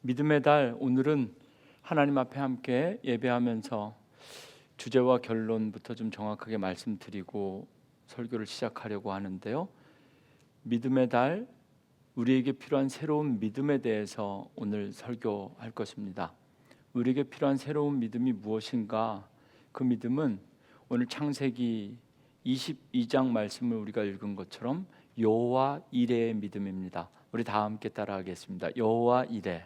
믿음의 달, 오늘은 하나님 앞에 함께 예배하면서 주제와 결론부터 좀 정확하게 말씀드리고 설교를 시작하려고 하는데요. 믿음의 달, 우리에게 필요한 새로운 믿음에 대해서 오늘 설교할 것입니다. 우리에게 필요한 새로운 믿음이 무엇인가? 그 믿음은 오늘 창세기 22장 말씀을 우리가 읽은 것처럼 여호와 이레의 믿음입니다. 우리 다 함께 따라하겠습니다. 여호와 이레.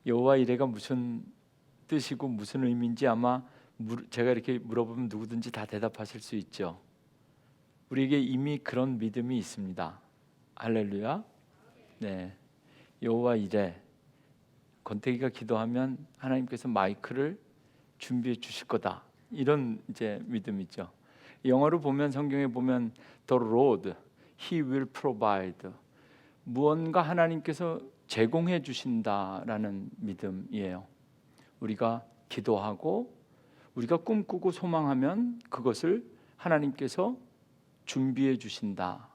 여호와 이레가 무슨 뜻이고 무슨 의미인지 아마 제가 이렇게 물어보면 누구든지 다 대답하실 수 있죠. 우리에게 이미 그런 믿음이 있습니다. 할렐루야. 네, 여호와 이레. 권태기가 기도하면 하나님께서 마이크를 준비해 주실 거다. 이런 이제 믿음이죠. 영어로 보면 성경에 보면 the Lord, He will provide. 무언가 하나님께서 제공해 주신다라는 믿음이에요. 우리가 기도하고 우리가 꿈꾸고 소망하면 그것을 하나님께서 준비해 주신다.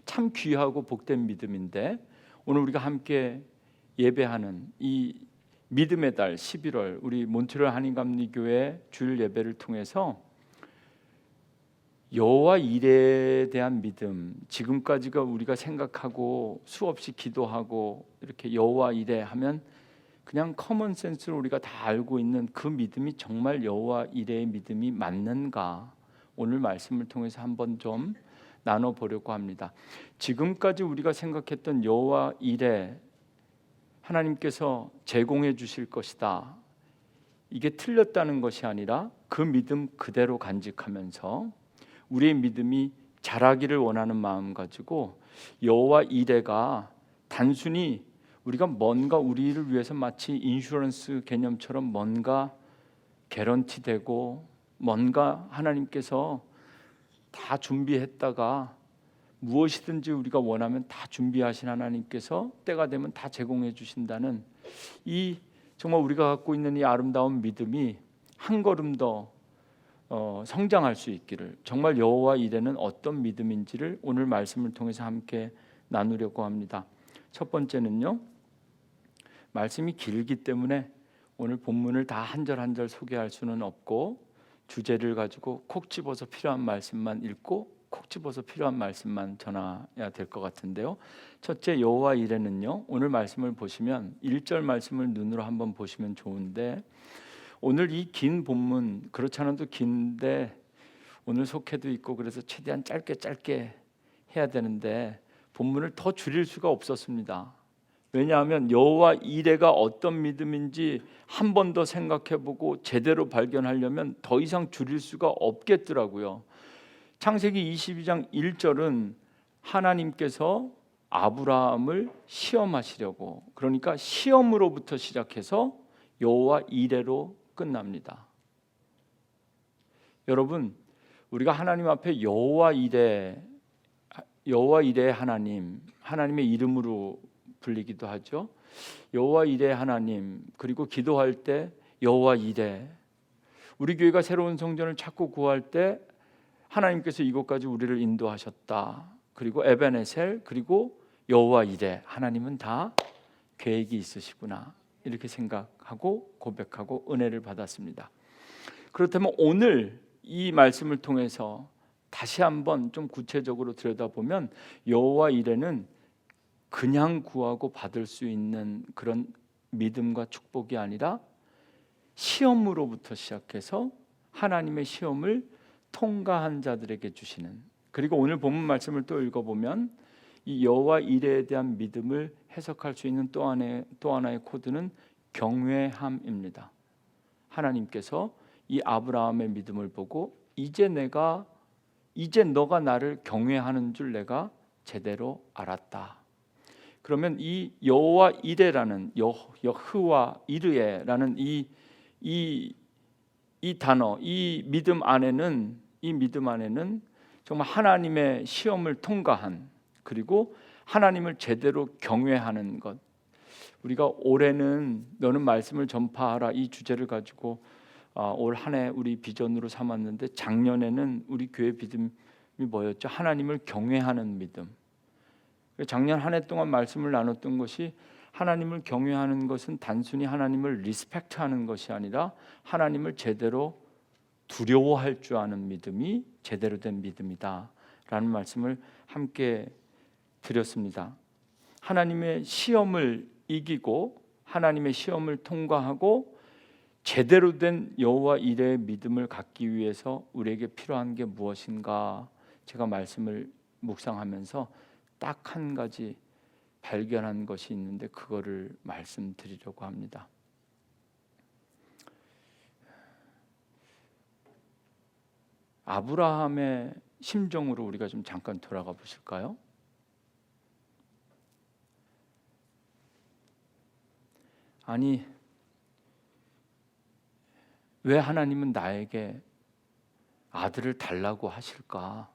참 귀하고 복된 믿음인데 오늘 우리가 함께 예배하는 이 믿음의 달 11월 우리 몬트리올 한인감리교회 주일 예배를 통해서 여호와 이레에 대한 믿음, 지금까지가 우리가 생각하고 수없이 기도하고 이렇게 여호와 이레 하면 그냥 커먼 센스로 우리가 다 알고 있는 그 믿음이 정말 여호와 이레의 믿음이 맞는가? 오늘 말씀을 통해서 한번 좀 나눠보려고 합니다. 지금까지 우리가 생각했던 여호와 이레, 하나님께서 제공해 주실 것이다, 이게 틀렸다는 것이 아니라 그 믿음 그대로 간직하면서 우리의 믿음이 자라기를 원하는 마음 가지고 여호와 이레가 단순히 우리가 뭔가 우리를 위해서 마치 인슈런스 개념처럼 뭔가 개런티되고 뭔가 하나님께서 다 준비했다가 무엇이든지 우리가 원하면 다 준비하신 하나님께서 때가 되면 다 제공해 주신다는 이 정말 우리가 갖고 있는 이 아름다운 믿음이 한 걸음 더 성장할 수 있기를, 정말 여호와 이레는 어떤 믿음인지를 오늘 말씀을 통해서 함께 나누려고 합니다. 첫 번째는요, 말씀이 길기 때문에 오늘 본문을 다 한 절 한 절 소개할 수는 없고 주제를 가지고 콕 집어서 필요한 말씀만 읽고 콕 집어서 필요한 말씀만 전해야 될 것 같은데요. 첫째, 여호와 이레는요, 오늘 말씀을 보시면 1절 말씀을 눈으로 한번 보시면 좋은데, 오늘 이 긴 본문, 그렇지 않아도 긴데 오늘 속회도 있고 그래서 최대한 짧게 해야 되는데 본문을 더 줄일 수가 없었습니다. 왜냐하면 여호와 이레가 어떤 믿음인지 한 번 더 생각해보고 제대로 발견하려면 더 이상 줄일 수가 없겠더라고요. 창세기 22장 1절은 하나님께서 아브라함을 시험하시려고, 그러니까 시험으로부터 시작해서 여호와 이레로 끝납니다. 여러분, 우리가 하나님 앞에 여호와 이레 하나님, 하나님의 이름으로 불리기도 하죠. 여호와 이레 하나님, 그리고 기도할 때 여호와 이레, 우리 교회가 새로운 성전을 찾고 구할 때 하나님께서 이곳까지 우리를 인도하셨다, 그리고 에베네셀, 그리고 여호와 이레, 하나님은 다 계획이 있으시구나, 이렇게 생각하고 고백하고 은혜를 받았습니다. 그렇다면 오늘 이 말씀을 통해서 다시 한번 좀 구체적으로 들여다보면 여호와 이레는 그냥 구하고 받을 수 있는 그런 믿음과 축복이 아니라 시험으로부터 시작해서 하나님의 시험을 통과한 자들에게 주시는, 그리고 오늘 본문 말씀을 또 읽어보면 이 여호와 이레에 대한 믿음을 해석할 수 있는 또 하나의 코드는 경외함입니다. 하나님께서 이 아브라함의 믿음을 보고 이제 너가 나를 경외하는 줄 내가 제대로 알았다. 그러면 이 여호와 이레라는 여흐와 이르에라는 이 단어, 이 믿음 안에는 정말 하나님의 시험을 통과한, 그리고 하나님을 제대로 경외하는 것. 우리가 올해는 너는 말씀을 전파하라, 이 주제를 가지고 올 한 해 우리 비전으로 삼았는데, 작년에는 우리 교회 믿음이 뭐였죠? 하나님을 경외하는 믿음. 작년 한 해 동안 말씀을 나눴던 것이 하나님을 경외하는 것은 단순히 하나님을 리스펙트하는 것이 아니라 하나님을 제대로 두려워할 줄 아는 믿음이 제대로 된 믿음이다 라는 말씀을 함께 드렸습니다. 하나님의 시험을 이기고 하나님의 시험을 통과하고 제대로 된 여호와 이레의 믿음을 갖기 위해서 우리에게 필요한 게 무엇인가, 제가 말씀을 묵상하면서 딱 한 가지 발견한 것이 있는데 그거를 말씀드리려고 합니다. 아브라함의 심정으로 우리가 좀 잠깐 돌아가 보실까요? 아니, 왜 하나님은 나에게 아들을 달라고 하실까?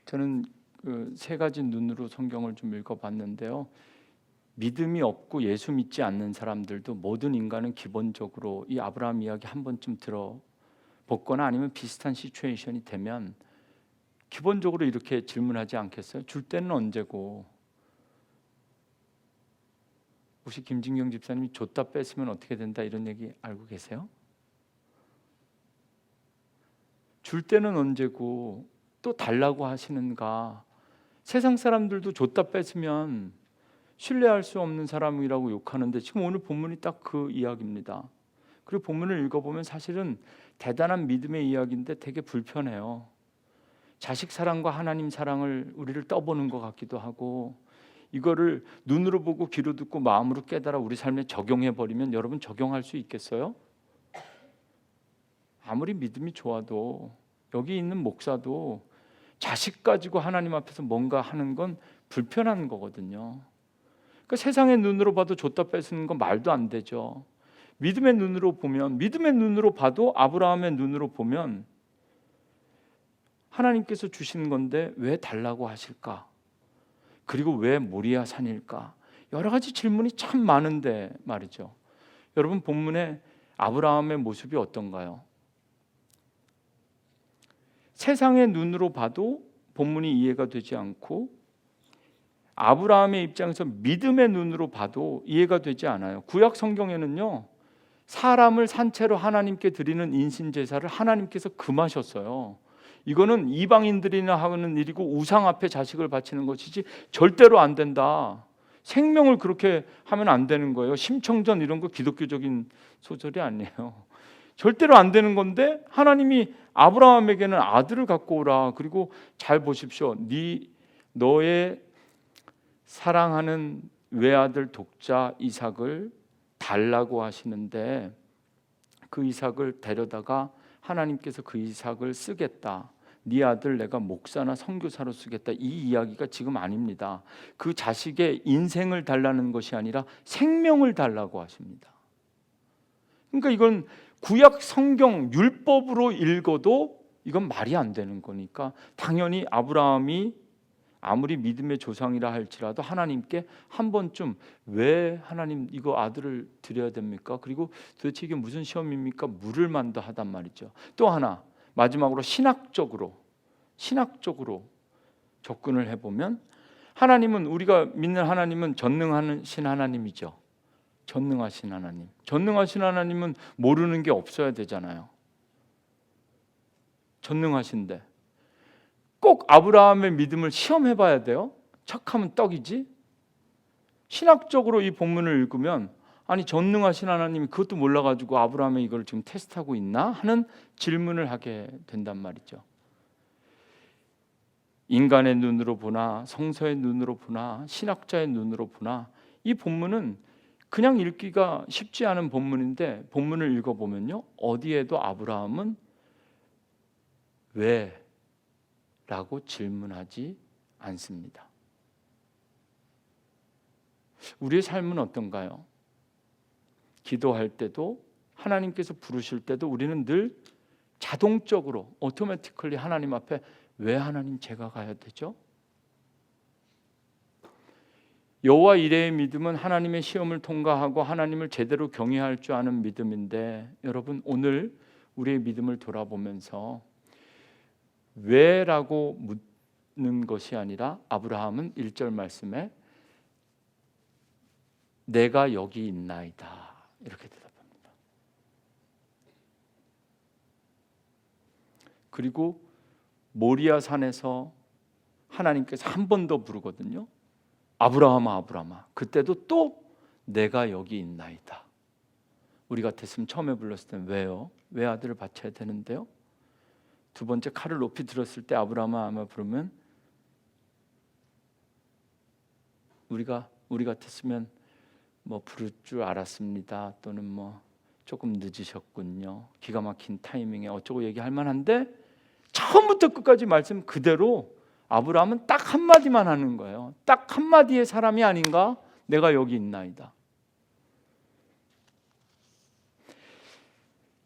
저는 그 세 가지 눈으로 성경을 좀 읽어봤는데요. 믿음이 없고 예수 믿지 않는 사람들도 모든 인간은 기본적으로 이 아브라함 이야기 한 번쯤 들어보거나 아니면 비슷한 시츄에이션이 되면 기본적으로 이렇게 질문하지 않겠어요? 줄 때는 언제고? 혹시 김진경 집사님이 줬다 뺐으면 어떻게 된다 이런 얘기 알고 계세요? 줄 때는 언제고 또 달라고 하시는가? 세상 사람들도 줬다 뺐으면 신뢰할 수 없는 사람이라고 욕하는데 지금 오늘 본문이 딱 그 이야기입니다. 그리고 본문을 읽어보면 사실은 대단한 믿음의 이야기인데 되게 불편해요. 자식 사랑과 하나님 사랑을 우리를 떠보는 것 같기도 하고, 이거를 눈으로 보고 귀로 듣고 마음으로 깨달아 우리 삶에 적용해 버리면 여러분 적용할 수 있겠어요? 아무리 믿음이 좋아도 여기 있는 목사도 자식 가지고 하나님 앞에서 뭔가 하는 건 불편한 거거든요. 그러니까 세상의 눈으로 봐도 줬다 뺏는 건 말도 안 되죠. 믿음의 눈으로 보면, 믿음의 눈으로 봐도, 아브라함의 눈으로 보면 하나님께서 주신 건데 왜 달라고 하실까? 그리고 왜 모리아 산일까? 여러 가지 질문이 참 많은데 말이죠. 여러분, 본문에 아브라함의 모습이 어떤가요? 세상의 눈으로 봐도 본문이 이해가 되지 않고, 아브라함의 입장에서 믿음의 눈으로 봐도 이해가 되지 않아요. 구약 성경에는요, 사람을 산채로 하나님께 드리는 인신 제사를 하나님께서 금하셨어요. 이거는 이방인들이나 하는 일이고 우상 앞에 자식을 바치는 것이지 절대로 안 된다. 생명을 그렇게 하면 안 되는 거예요. 심청전 이런 거 기독교적인 소설이 아니에요. 절대로 안 되는 건데 하나님이 아브라함에게는 아들을 갖고 오라. 그리고 잘 보십시오. 너의 사랑하는 외아들 독자 이삭을 달라고 하시는데 그 이삭을 데려다가 하나님께서 그 이삭을 쓰겠다. 네 아들 내가 목사나 선교사로 쓰겠다. 이 이야기가 지금 아닙니다. 그 자식의 인생을 달라는 것이 아니라 생명을 달라고 하십니다. 그러니까 이건 구약 성경 율법으로 읽어도 이건 말이 안 되는 거니까 당연히 아브라함이 아무리 믿음의 조상이라 할지라도 하나님께 한 번쯤 왜 하나님 이거 아들을 드려야 됩니까? 그리고 도대체 이게 무슨 시험입니까? 물을 만다 하단 말이죠. 또 하나 마지막으로 신학적으로 접근을 해보면 하나님은, 우리가 믿는 하나님은 전능하신 하나님이죠. 전능하신 하나님. 전능하신 하나님은 모르는 게 없어야 되잖아요. 전능하신데 꼭 아브라함의 믿음을 시험해 봐야 돼요? 척하면 떡이지? 신학적으로 이 본문을 읽으면 아니 전능하신 하나님이 그것도 몰라가지고 아브라함의 이걸 지금 테스트하고 있나? 하는 질문을 하게 된단 말이죠. 인간의 눈으로 보나 성서의 눈으로 보나 신학자의 눈으로 보나 이 본문은 그냥 읽기가 쉽지 않은 본문인데 본문을 읽어보면요, 어디에도 아브라함은 왜? 라고 질문하지 않습니다. 우리의 삶은 어떤가요? 기도할 때도 하나님께서 부르실 때도 우리는 늘 자동적으로 오토매티컬리 하나님 앞에 왜 하나님 제가 가야 되죠? 여호와 이레의 믿음은 하나님의 시험을 통과하고 하나님을 제대로 경외할 줄 아는 믿음인데, 여러분 오늘 우리의 믿음을 돌아보면서 왜라고 것이 아니라 아브라함은 1절 말씀에 내가 여기 있나이다 이렇게 대답합니다. 그리고 모리아 산에서 하나님께서 한 번 더 부르거든요. 아브라함아 아브라함아. 그때도 또 내가 여기 있나이다. 우리 같았으면 처음에 불렀을 때는 왜요? 왜 아들을 바쳐야 되는데요? 두 번째 칼을 높이 들었을 때 아브라함아 아마 부르면 우리 같았으면 뭐 부를 줄 알았습니다. 또는 뭐 조금 늦으셨군요. 기가 막힌 타이밍에 어쩌고 얘기할 만한데 처음부터 끝까지 말씀 그대로 아브라함은 딱 한마디만 하는 거예요. 딱 한마디의 사람이 아닌가? 내가 여기 있나이다.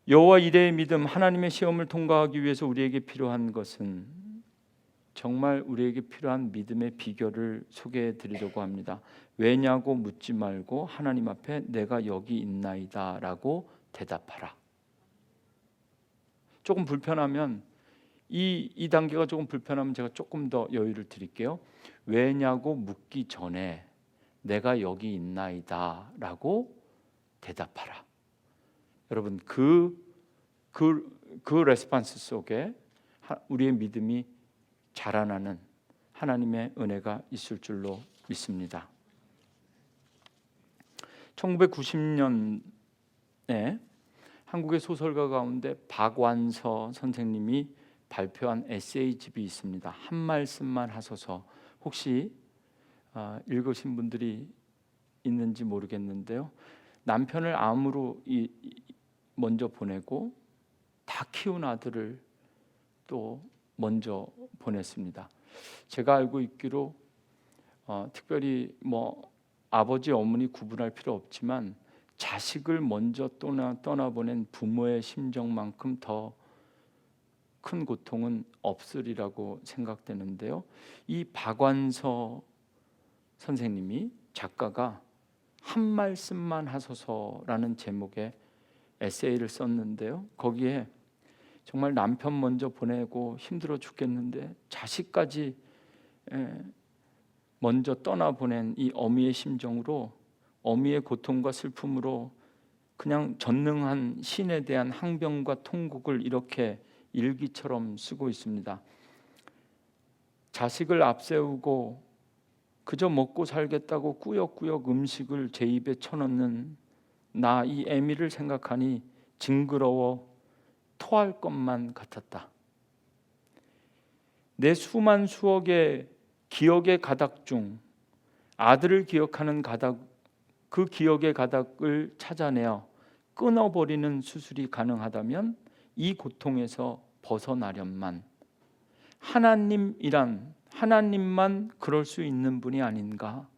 여호와 이레의 믿음, 하나님의 시험을 통과하기 위해서 우리에게 필요한 것은 정말 우리에게 필요한 믿음의 비결을 소개해 드리려고 합니다. 왜냐고 묻지 말고 하나님 앞에 내가 여기 있나이다 라고 대답하라. 조금 불편하면 이 단계가 조금 불편하면 제가 조금 더 여유를 드릴게요. 왜냐고 묻기 전에 내가 여기 있나이다 라고 대답하라. 여러분 그 레스폰스 속에 우리의 믿음이 자라나는 하나님의 은혜가 있을 줄로 믿습니다. 1990년에 한국의 소설가 가운데 박완서 선생님이 발표한 에세이집이 있습니다. 한 말씀만 하소서. 혹시 읽으신 분들이 있는지 모르겠는데요. 남편을 암으로 먼저 보내고 다 키운 아들을 또 먼저 보냈습니다. 제가 알고 있기로 특별히 뭐 아버지 어머니 구분할 필요 없지만 자식을 먼저 떠나보낸 부모의 심정만큼 더 큰 고통은 없으리라고 생각되는데요. 이 박완서 선생님이 작가가 한 말씀만 하소서라는 제목의 에세이를 썼는데요. 거기에 정말 남편 먼저 보내고 힘들어 죽겠는데 자식까지 먼저 떠나보낸 이 어미의 심정으로 어미의 고통과 슬픔으로 그냥 전능한 신에 대한 항변과 통곡을 이렇게 일기처럼 쓰고 있습니다. 자식을 앞세우고 그저 먹고 살겠다고 꾸역꾸역 음식을 제 입에 쳐넣는 나 이 애미를 생각하니 징그러워 토할 것만 같았다. 내 수만 수억의 기억의 가닥 중 아들을 기억하는 가닥, 그 기억의 가닥을 찾아내어 끊어버리는 수술이 가능하다면 이 고통에서 벗어나련만. 하나님만 그럴 수 있는 분이 아닌가.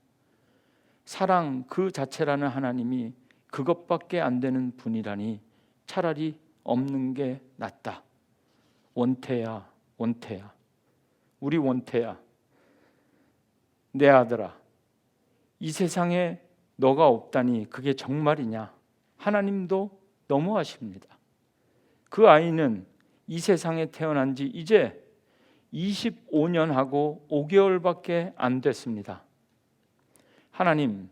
사랑 그 자체라는 하나님이 그것밖에 안 되는 분이라니 차라리 없는 게 낫다. 원태야, 우리 원태야, 내 아들아, 이 세상에 너가 없다니 그게 정말이냐. 하나님도 너무하십니다. 그 아이는 이 세상에 태어난 지 이제 25년하고 5개월밖에 안 됐습니다. 하나님,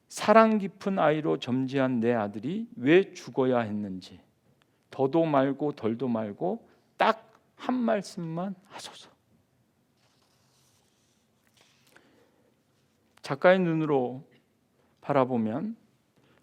사랑 깊은 아이로 점지한 내 아들이 왜 죽어야 했는지 더도 말고 덜도 말고 딱 한 말씀만 하소서. 작가의 눈으로 바라보면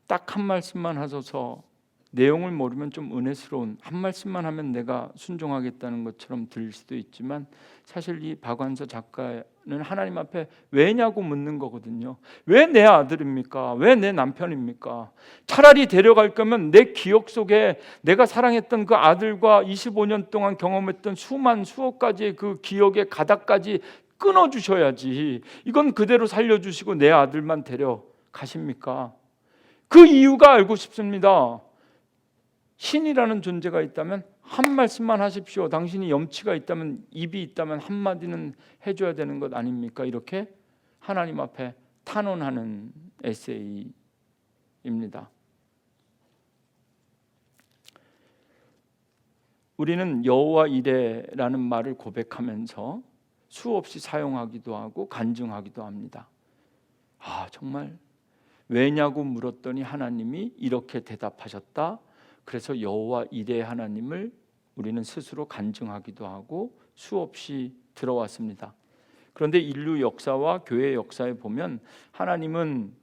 딱 한 말씀만 하소서, 내용을 모르면 좀 은혜스러운 한 말씀만 하면 내가 순종하겠다는 것처럼 들릴 수도 있지만 사실 이 박완서 작가는 하나님 앞에 왜냐고 묻는 거거든요. 왜 내 아들입니까? 왜 내 남편입니까? 차라리 데려갈 거면 내 기억 속에 내가 사랑했던 그 아들과 25년 동안 경험했던 수억 가지의 그 기억의 가닥까지 끊어주셔야지. 이건 그대로 살려주시고 내 아들만 데려가십니까? 그 이유가 알고 싶습니다. 신이라는 존재가 있다면 한 말씀만 하십시오. 당신이 염치가 있다면, 입이 있다면 한마디는 해줘야 되는 것 아닙니까? 이렇게 하나님 앞에 탄원하는 에세이입니다. 우리는 여호와 이레라는 말을 고백하면서 수없이 사용하기도 하고 간증하기도 합니다. 정말 왜냐고 물었더니 하나님이 이렇게 대답하셨다. 그래서 여호와 이레 하나님을 우리는 스스로 간증하기도 하고 수없이 들어왔습니다. 그런데 인류 역사와 교회 역사에 보면 하나님은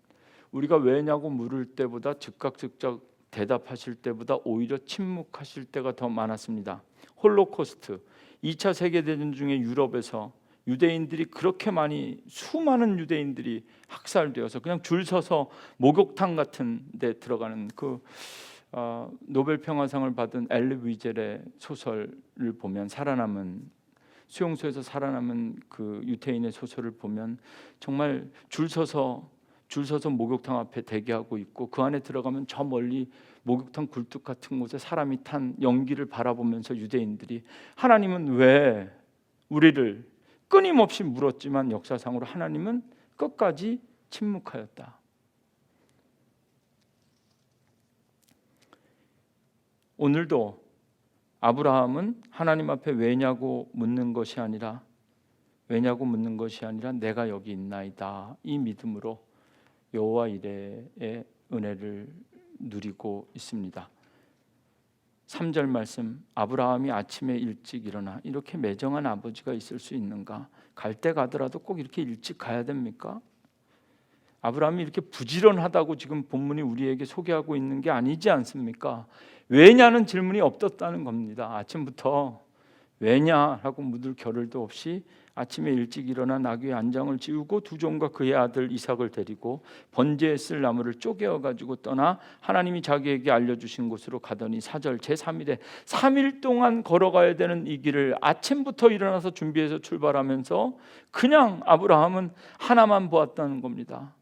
우리가 왜냐고 물을 때보다 즉각 대답하실 때보다 오히려 침묵하실 때가 더 많았습니다. 홀로코스트 2차 세계대전 중에 유럽에서 유대인들이 그렇게 많이 수많은 유대인들이 학살되어서 그냥 줄 서서 목욕탕 같은 데 들어가는 노벨 평화상을 받은 엘리 위젤의 소설을 보면 수용소에서 살아남은 그 유태인의 소설을 보면 정말 줄 서서 목욕탕 앞에 대기하고 있고 그 안에 들어가면 저 멀리 목욕탕 굴뚝 같은 곳에 사람이 탄 연기를 바라보면서 유대인들이 하나님은 왜 우리를 끊임없이 물었지만 역사상으로 하나님은 끝까지 침묵하였다. 오늘도 아브라함은 하나님 앞에 왜냐고 묻는 것이 아니라 내가 여기 있나이다 이 믿음으로 여호와 이레의 은혜를 누리고 있습니다. 3절 말씀, 아브라함이 아침에 일찍 일어나 이렇게 매정한 아버지가 있을 수 있는가? 갈 때 가더라도 꼭 이렇게 일찍 가야 됩니까? 아브라함이 이렇게 부지런하다고 지금 본문이 우리에게 소개하고 있는 게 아니지 않습니까? 왜냐는 질문이 없었다는 겁니다. 아침부터 왜냐라고 묻을 겨를도 없이 아침에 일찍 일어나 나귀의 안장을 지우고 두 종과 그의 아들 이삭을 데리고 번제에 쓸 나무를 쪼개어 가지고 떠나 하나님이 자기에게 알려주신 곳으로 가더니 4절 제3일에 3일 동안 걸어가야 되는 이 길을 아침부터 일어나서 준비해서 출발하면서 그냥 아브라함은 하나만 보았다는 겁니다.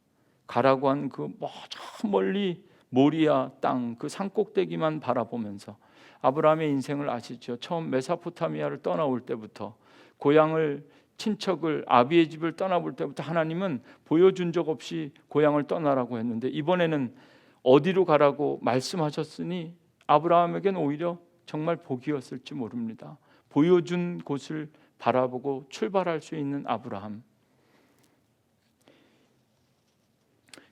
가라고 한 그 저 멀리 모리아 땅 그 산꼭대기만 바라보면서 아브라함의 인생을 아시죠? 처음 메소포타미아를 떠나올 때부터 고향을 친척을 아비의 집을 떠나볼 때부터 하나님은 보여준 적 없이 고향을 떠나라고 했는데 이번에는 어디로 가라고 말씀하셨으니 아브라함에겐 오히려 정말 복이었을지 모릅니다. 보여준 곳을 바라보고 출발할 수 있는 아브라함.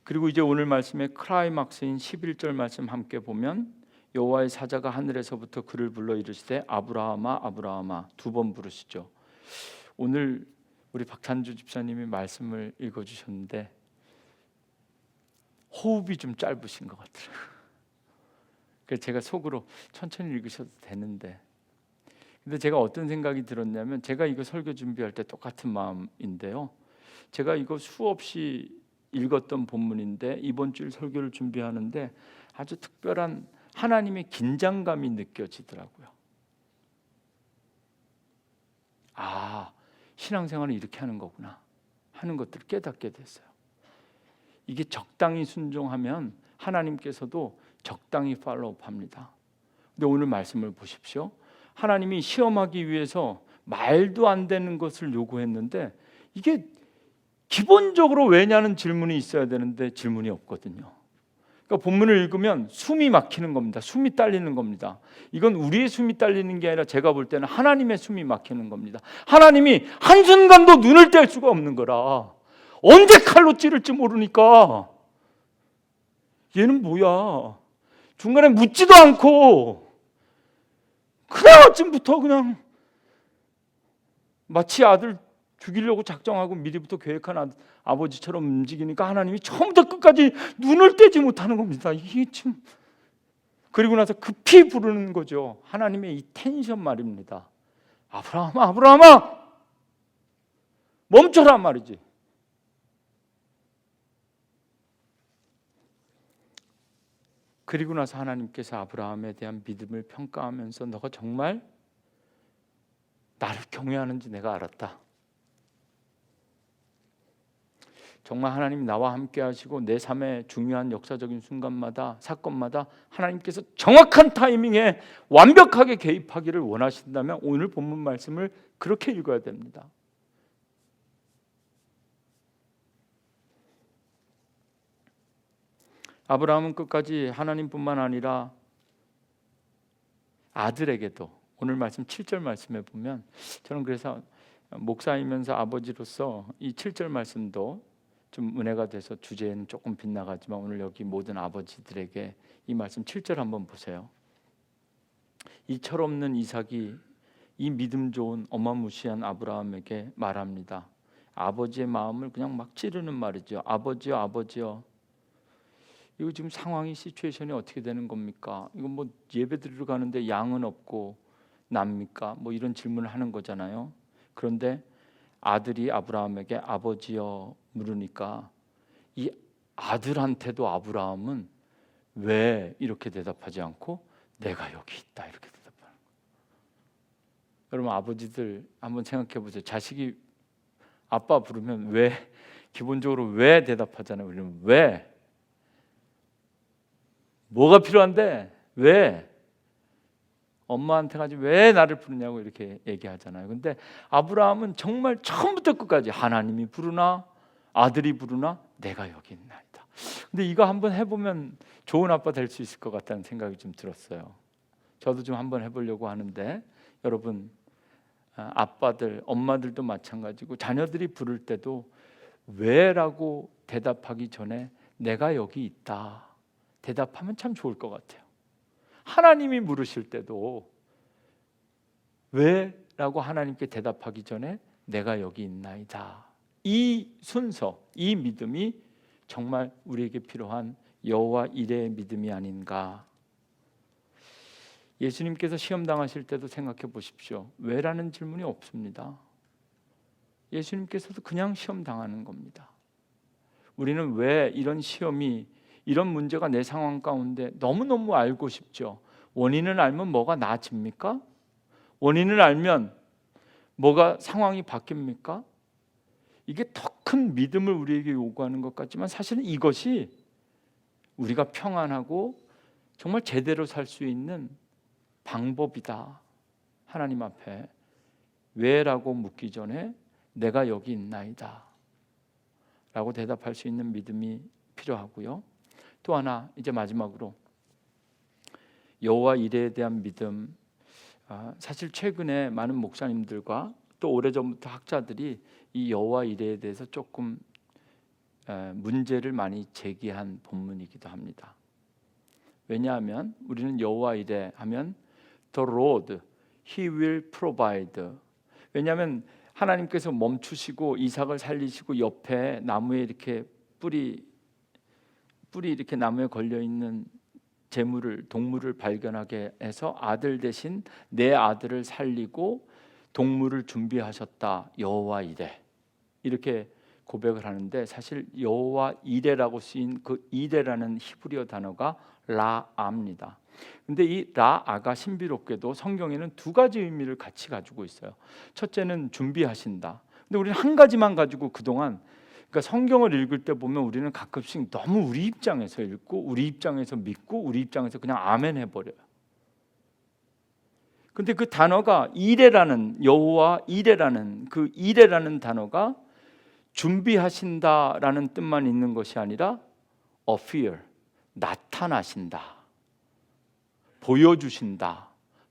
그리고 이제 오늘 말씀의 클라이막스인 11절 말씀 함께 보면 여호와의 사자가 하늘에서부터 그를 불러 이르시되 아브라함아 아브라함아 두 번 부르시죠. 오늘 우리 박찬주 집사님이 말씀을 읽어주셨는데 호흡이 좀 짧으신 것 같더라고요. 그래서 제가 속으로 천천히 읽으셔도 되는데 근데 제가 어떤 생각이 들었냐면 제가 이거 설교 준비할 때 똑같은 마음인데요. 제가 이거 수없이 읽었던 본문인데 이번 주일 설교를 준비하는데 아주 특별한 하나님의 긴장감이 느껴지더라고요. 신앙생활은 이렇게 하는 거구나 하는 것들을 깨닫게 됐어요. 이게 적당히 순종하면 하나님께서도 적당히 팔로우합니다. 근데 오늘 말씀을 보십시오. 하나님이 시험하기 위해서 말도 안 되는 것을 요구했는데 이게 기본적으로 왜냐는 질문이 있어야 되는데 질문이 없거든요. 그러니까 본문을 읽으면 숨이 막히는 겁니다. 숨이 딸리는 겁니다. 이건 우리의 숨이 딸리는 게 아니라 제가 볼 때는 하나님의 숨이 막히는 겁니다. 하나님이 한순간도 눈을 뗄 수가 없는 거라. 언제 칼로 찌를지 모르니까 얘는 뭐야. 중간에 묻지도 않고 그냥 아침부터 그냥 마치 아들 죽이려고 작정하고 미리부터 계획한 아버지처럼 움직이니까 하나님이 처음부터 끝까지 눈을 떼지 못하는 겁니다. 이게 참. 그리고 나서 급히 부르는 거죠. 하나님의 이 텐션 말입니다. 아브라함아 아브라함아 멈춰라 말이지. 그리고 나서 하나님께서 아브라함에 대한 믿음을 평가하면서 너가 정말 나를 경외하는지 내가 알았다. 정말 하나님이 나와 함께 하시고 내 삶의 중요한 역사적인 순간마다 사건마다 하나님께서 정확한 타이밍에 완벽하게 개입하기를 원하신다면 오늘 본문 말씀을 그렇게 읽어야 됩니다. 아브라함은 끝까지 하나님뿐만 아니라 아들에게도 오늘 말씀 7절 말씀에 보면 저는 그래서 목사이면서 아버지로서 이 7절 말씀도 좀 은혜가 돼서 주제는 조금 빗나가지만 오늘 여기 모든 아버지들에게 이 말씀 7절 한번 보세요. 이 철없는 이삭이 이 믿음 좋은 어마무시한 아브라함에게 말합니다. 아버지의 마음을 그냥 막 찌르는 말이죠. 아버지요, 아버지요. 이거 지금 상황이 시츄에이션이 어떻게 되는 겁니까? 이거 뭐 예배 드리러 가는데 양은 없고 납니까? 뭐 이런 질문을 하는 거잖아요. 그런데 아들이 아브라함에게 아버지여 물으니까 이 아들한테도 아브라함은 왜 이렇게 대답하지 않고 내가 여기 있다 이렇게 대답하는 거예요. 여러분 아버지들 한번 생각해 보세요. 자식이 아빠 부르면 왜 기본적으로 왜 대답하잖아요. 우리는 왜 뭐가 필요한데 왜 엄마한테 가지 왜 나를 부르냐고 이렇게 얘기하잖아요. 근데 아브라함은 정말 처음부터 끝까지 하나님이 부르나 아들이 부르나 내가 여기 있나이다. 근데 이거 한번 해보면 좋은 아빠 될 수 있을 것 같다는 생각이 좀 들었어요. 저도 좀 한번 해보려고 하는데 여러분 아빠들 엄마들도 마찬가지고 자녀들이 부를 때도 왜라고 대답하기 전에 내가 여기 있다 대답하면 참 좋을 것 같아요. 하나님이 물으실 때도 왜라고 하나님께 대답하기 전에 내가 여기 있나이다. 이 순서, 이 믿음이 정말 우리에게 필요한 여호와 이레의 믿음이 아닌가. 예수님께서 시험 당하실 때도 생각해 보십시오. 왜라는 질문이 없습니다. 예수님께서도 그냥 시험 당하는 겁니다. 우리는 왜 이런 시험이 이런 문제가 내 상황 가운데 너무너무 알고 싶죠. 원인을 알면 뭐가 나아집니까? 원인을 알면 뭐가 상황이 바뀝니까? 이게 더 큰 믿음을 우리에게 요구하는 것 같지만 사실은 이것이 우리가 평안하고 정말 제대로 살 수 있는 방법이다. 하나님 앞에 왜라고 묻기 전에 내가 여기 있나이다 라고 대답할 수 있는 믿음이 필요하고요. 또 하나 이제 마지막으로 여호와 이레에 대한 믿음. 사실 최근에 많은 목사님들과 또 오래전부터 학자들이 이 여호와 이레에 대해서 조금 문제를 많이 제기한 본문이기도 합니다. 왜냐하면 우리는 여호와 이레 하면 The Lord, He will provide. 왜냐하면 하나님께서 멈추시고 이삭을 살리시고 옆에 나무에 이렇게 뿌리 이렇게 나무에 걸려 있는 동물을 발견하게 해서 아들 대신 내 아들을 살리고 동물을 준비하셨다. 여호와 이레 이렇게 고백을 하는데 사실 여호와 이레라고 쓰인 그 이레라는 히브리어 단어가 라아입니다. 근데 이 라아가 신비롭게도 성경에는 두 가지 의미를 같이 가지고 있어요. 첫째는 준비하신다. 근데 우리는 한 가지만 가지고 그동안 그러니까 성경을 읽을 때 보면 우리는 가끔씩 너무 우리 입장에서 읽고 우리 입장에서 믿고 우리 입장에서 그냥 아멘 해버려요. 근데 그 단어가 이레라는 여호와 이레라는 그 이레라는 단어가 준비하신다라는 뜻만 있는 것이 아니라 appear, 나타나신다, 보여주신다,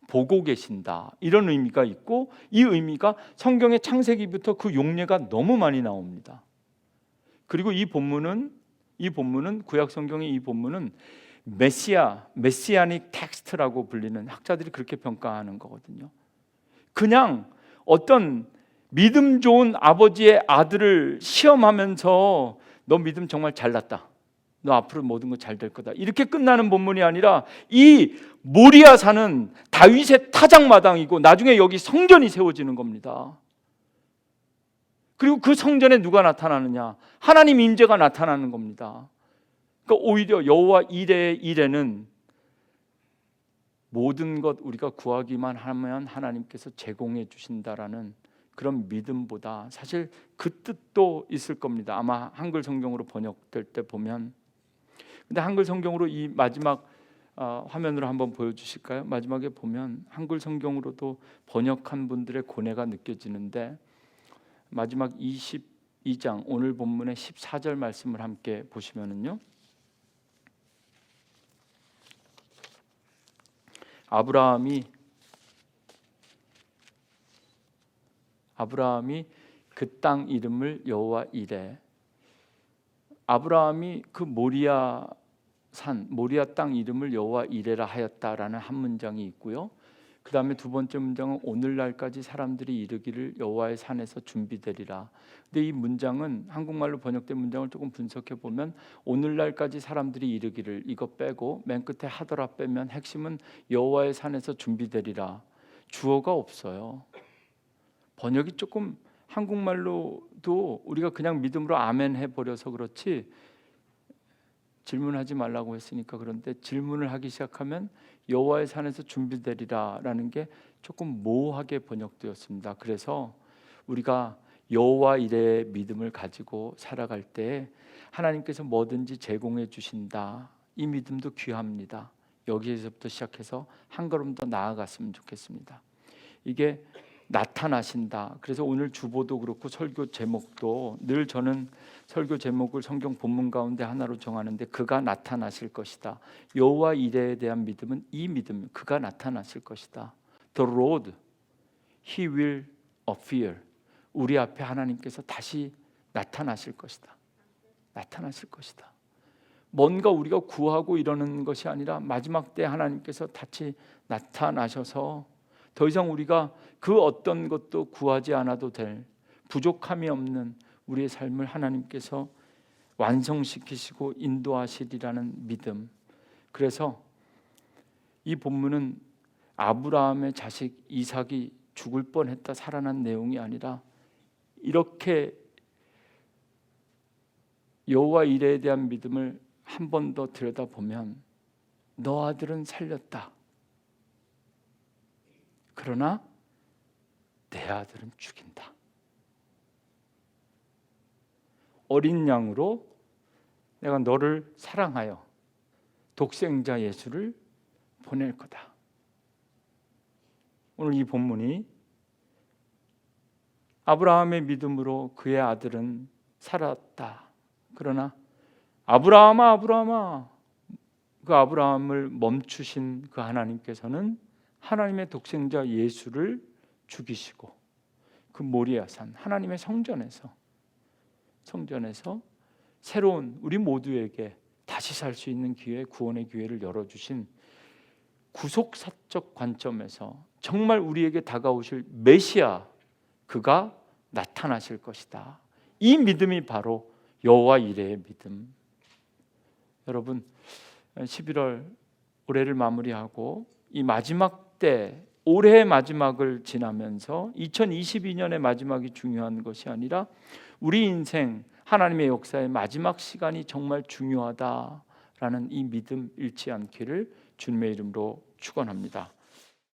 보고 계신다 이런 의미가 있고 이 의미가 성경의 창세기부터 그 용례가 너무 많이 나옵니다. 그리고 이 본문은 구약 성경의 이 본문은 메시아닉 텍스트라고 불리는 학자들이 그렇게 평가하는 거거든요. 그냥 어떤 믿음 좋은 아버지의 아들을 시험하면서 너 믿음 정말 잘났다. 너 앞으로 모든 거 잘 될 거다. 이렇게 끝나는 본문이 아니라 이 모리아 산은 다윗의 타작마당이고 나중에 여기 성전이 세워지는 겁니다. 그리고 그 성전에 누가 나타나느냐? 하나님 임재가 나타나는 겁니다. 그러니까 오히려 여호와 이레의 이레는 모든 것 우리가 구하기만 하면 하나님께서 제공해 주신다라는 그런 믿음보다 사실 그 뜻도 있을 겁니다. 아마 한글 성경으로 번역될 때 보면. 근데 한글 성경으로 이 마지막 화면으로 한번 보여주실까요? 마지막에 보면 한글 성경으로도 번역한 분들의 고뇌가 느껴지는데 마지막 22장 오늘 본문의 14절 말씀을 함께 보시면은요. 아브라함이 그 땅 이름을 여호와 이레. 아브라함이 그 모리아 땅 이름을 여호와 이레라 하였다라는 한 문장이 있고요. 그 다음에 두 번째 문장은 오늘날까지 사람들이 이르기를 여호와의 산에서 준비되리라. 근데 이 문장은 한국말로 번역된 문장을 조금 분석해 보면 오늘날까지 사람들이 이르기를 이거 빼고 맨 끝에 하더라 빼면 핵심은 여호와의 산에서 준비되리라. 주어가 없어요. 번역이 조금 한국말로도 우리가 그냥 믿음으로 아멘 해버려서 그렇지 질문하지 말라고 했으니까 그런데 질문을 하기 시작하면 여호와의 산에서 준비되리라라는 게 조금 모호하게 번역되었습니다. 그래서 우리가 여호와 이레의 믿음을 가지고 살아갈 때 하나님께서 뭐든지 제공해 주신다. 이 믿음도 귀합니다. 여기에서부터 시작해서 한 걸음 더 나아갔으면 좋겠습니다. 이게 나타나신다. 그래서 오늘 주보도 그렇고 설교 제목도 늘 저는 설교 제목을 성경 본문 가운데 하나로 정하는데 그가 나타나실 것이다. 여호와 이레에 대한 믿음은 이 믿음, 그가 나타나실 것이다. The Lord, He will appear. 우리 앞에 하나님께서 다시 나타나실 것이다. 나타나실 것이다. 뭔가 우리가 구하고 이러는 것이 아니라 마지막 때 하나님께서 다시 나타나셔서 더 이상 우리가 그 어떤 것도 구하지 않아도 될 부족함이 없는 우리의 삶을 하나님께서 완성시키시고 인도하시리라는 믿음. 그래서 이 본문은 아브라함의 자식 이삭이 죽을 뻔했다 살아난 내용이 아니라 이렇게 여호와 이레에 대한 믿음을 한 번 더 들여다보면 너 아들은 살렸다. 그러나 내 아들은 죽인다. 어린 양으로 내가 너를 사랑하여 독생자 예수를 보낼 거다. 오늘 이 본문이 아브라함의 믿음으로 그의 아들은 살았다. 그러나 아브라함아 아브라함아 그 아브라함을 멈추신 그 하나님께서는 하나님의 독생자 예수를 죽이시고 그 모리아산 하나님의 성전에서 새로운 우리 모두에게 다시 살 수 있는 기회, 구원의 기회를 열어주신 구속사적 관점에서 정말 우리에게 다가오실 메시아 그가 나타나실 것이다. 이 믿음이 바로 여호와 이레의 믿음. 여러분 11월 올해를 마무리하고 이 마지막 때 올해의 마지막을 지나면서 2022년의 마지막이 중요한 것이 아니라 우리 인생 하나님의 역사의 마지막 시간이 정말 중요하다라는 이 믿음 잃지 않기를 주님의 이름으로 축원합니다.